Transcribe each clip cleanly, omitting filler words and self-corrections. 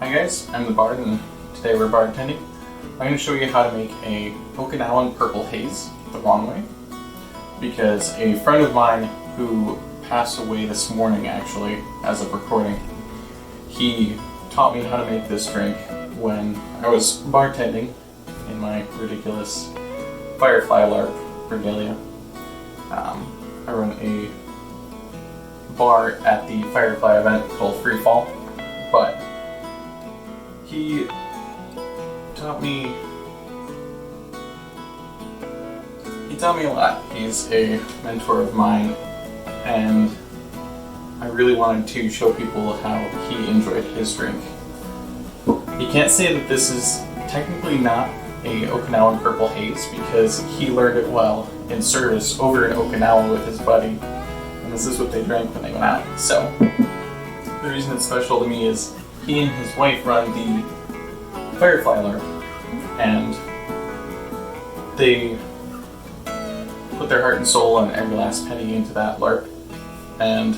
Hi guys, I'm the bard and today we're bartending. I'm going to show you how to make a Okinawan purple haze the wrong way, because a friend of mine who passed away this morning actually as of recording, he taught me how to make this drink when I was bartending in my ridiculous Firefly LARP regalia. I run a bar at the Firefly event called Free Fall, but he taught me a lot. He's a mentor of mine, and I really wanted to show people how he enjoyed his drink. He can't say that this is technically not a Okinawan Purple Haze because he learned it well in service over in Okinawa with his buddy, and this is what they drank when they went out. So the reason it's special to me is he and his wife run the Firefly LARP, and they put their heart and soul and every last penny into that LARP. And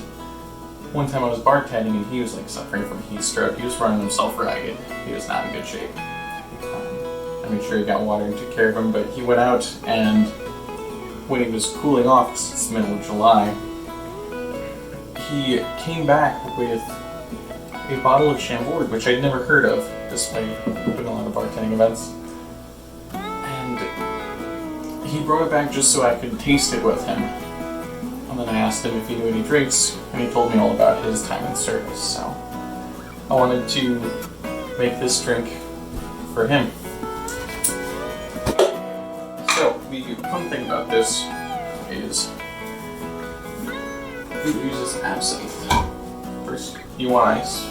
one time I was bartending and he was like suffering from heat stroke. He was running himself ragged. He was not in good shape. I made sure he got water and took care of him, but he went out, and when he was cooling off, because it's the middle of July, he came back with a bottle of Chambord, which I'd never heard of, despite doing a lot of bartending events. And he brought it back just so I could taste it with him. And then I asked him if he knew any drinks, and he told me all about his time in service. So I wanted to make this drink for him. So the fun thing about this is it uses absinthe. First, you want ice.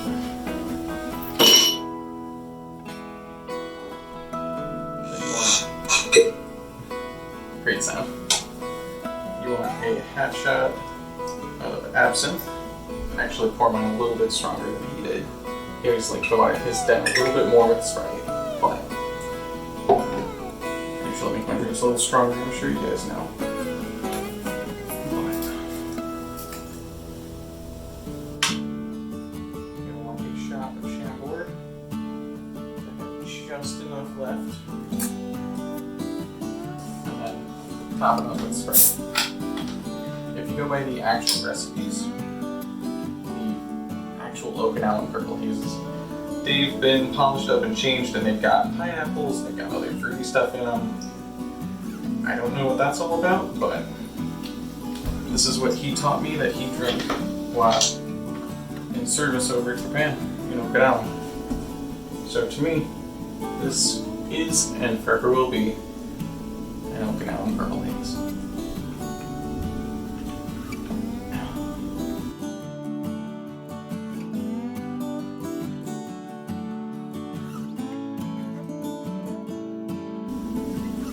Great sound. You want a half shot of absinthe. Actually pour mine a little bit stronger than he did. He always like to water his down a little bit more with Sprite, but usually make my drinks a little stronger, I'm sure you guys know. You'll want a shot of Chambord. Just enough left. Top it up with Sprite. If you go by the actual recipes, the actual Okinawan Purple Hazes, they've been polished up and changed, and they've got pineapples, they've got other fruity stuff in them. I don't know what that's all about, but this is what he taught me that he drank while in service over in Japan, in Okinawa. So to me, this is and forever will be an Okinawan Purple Haze.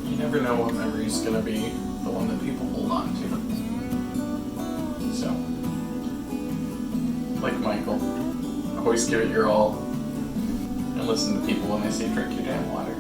You never know what memory is going to be the one that people hold on to. So, like Mykal, always give it your all and listen to people when they say drink your damn water.